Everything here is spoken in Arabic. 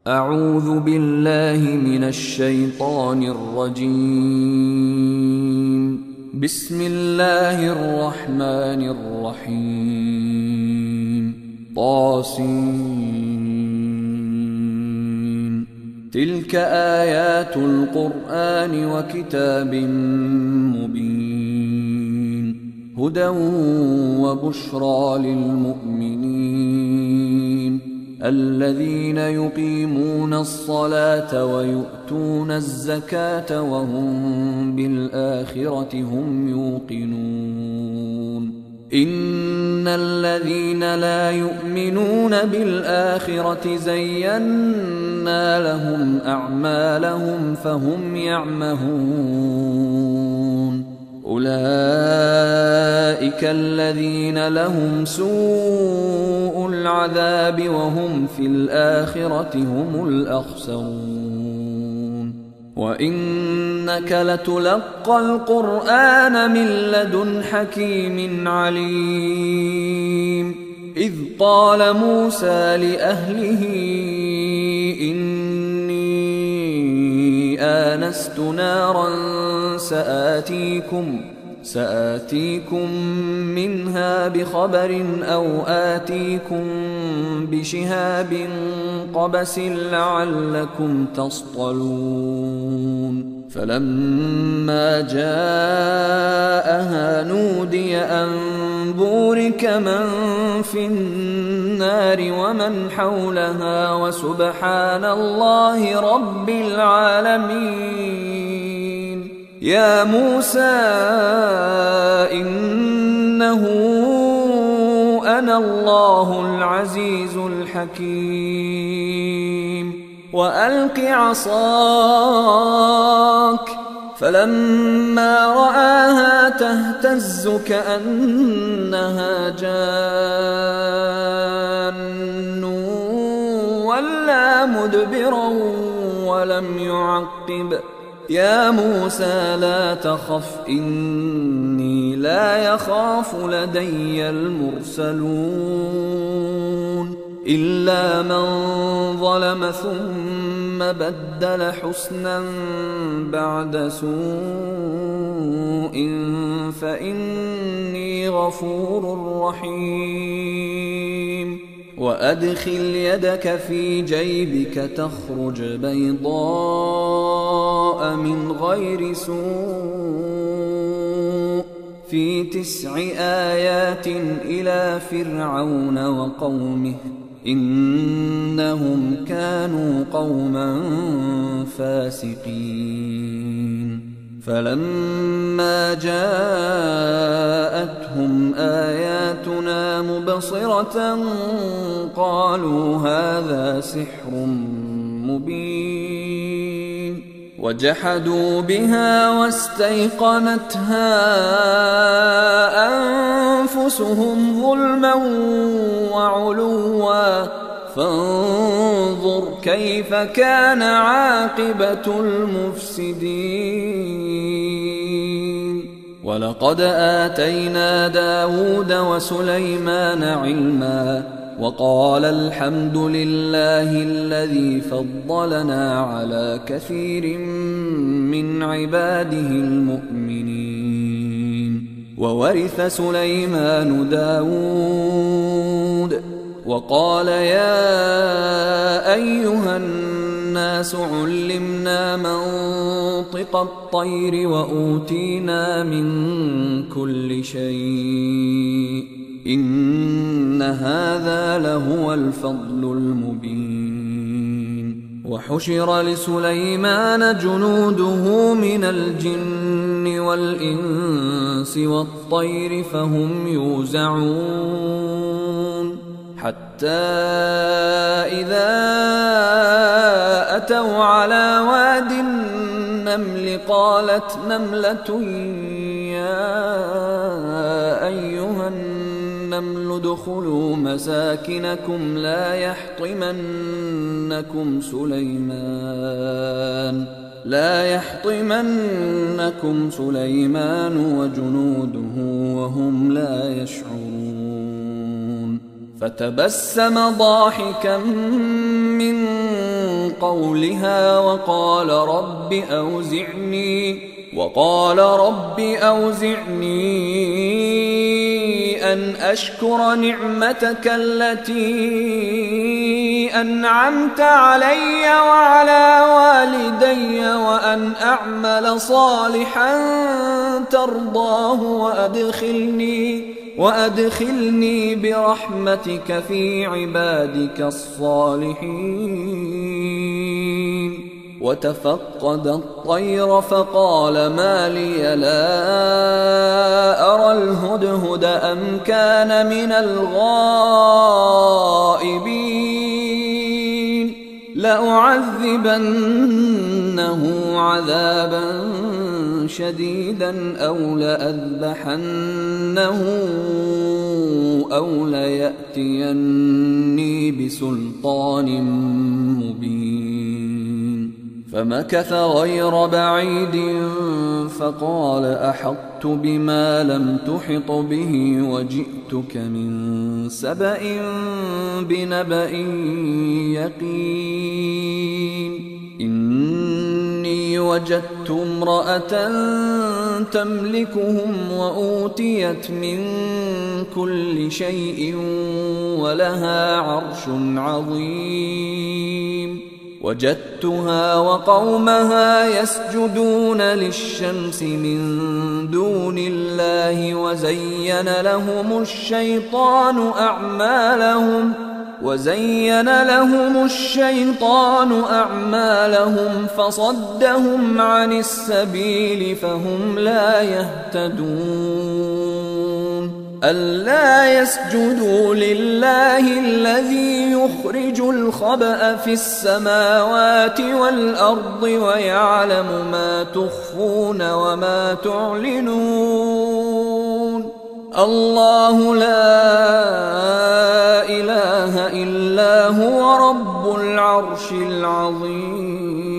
أعوذ بالله من الشيطان الرجيم. بسم الله الرحمن الرحيم. طاسين. تلك آيات القرآن وكتاب مبين، هدى وبشرى للمؤمنين الذين يقيمون الصلاة ويؤتون الزكاة وهم بالآخرة هم يوقنون. إن الذين لا يؤمنون بالآخرة زينا لهم أعمالهم فهم يعمهون. أولئك الذين لهم سوء العذاب وهم في الآخرة هم الأخسرون. وإنك لتلقى القرآن من لدن حكيم عليم. إذ قال موسى لأهله إني آنست نارا سآتيكم منها بخبر أو آتيكم بشهاب قبس لعلكم تصطلون. فلما جاءها نودي أن بورك من في النار ومن حولها وسبحان الله رب العالمين. يا موسى إنه أنا الله العزيز الحكيم. وألق عصاك. فلما رآها تهتز كأنها جان ولا مدبرا ولم يعقب. يا موسى لا تخف إني لا يخاف لدي المرسلون إلا من ظلم ثم بدل حسنا بعد سوء فإني غفور رحيم. وأدخل يدك في جيبك تخرج بيضاء من غير سوء في 9 آيات إلى فرعون وقومه إنهم كانوا قوما فاسقين. فلما جاءتهم آياتنا مبصرة قالوا هذا سحر مبين. وجحدوا بها واستيقنتها أنفسهم ظلما وعلوا فانظر كيف كان عاقبة المفسدين. ولقد آتينا داود وسليمان علما وقال الحمد لله الذي فضلنا على كثير من عباده المؤمنين. وورث سليمان داود وقال يا أيها الناس علمنا منطق الطير وأوتينا من كل شيء إن هذا لهو الفضل المبين. وحشر لسليمان جنوده من الجن والإنس والطير فهم يوزعون حتى إذا أتوا على واد النمل قالت نملة يا أيها النمل ادخلوا مساكنكم لا يحطمنكم سليمان وجنوده وهم لا يشعرون. فتبسم ضاحكا من قولها وقال رب أوزعني أن أشكر نعمتك التي أنعمت علي وعلى والدي وأن أعمل صالحا ترضاه وأدخلني برحمتك في عبادك الصالحين. وتفقد الطير فقال ما لي لا أرى الهدهد أم كان من الغائبين لأعذبنه عذابا شديدا أو لأذبحنه أو ليأتيني بسلطان مبين. فمكث غير بعيد فقال أحطت بما لم تحط به وجئتك من سبأ بنبأ يقين. إني وجدت امرأة تملكهم وأوتيت من كل شيء ولها عرش عظيم. وجدتها وقومها يسجدون للشمس من دون الله وزين لهم الشيطان أعمالهم فصدهم عن السبيل فهم لا يهتدون. ألا يسجدوا لله الذي يخرج الخبأ في السماوات والأرض ويعلم ما تخفون وما تعلنون. الله لا إله إلا هو رب العرش العظيم.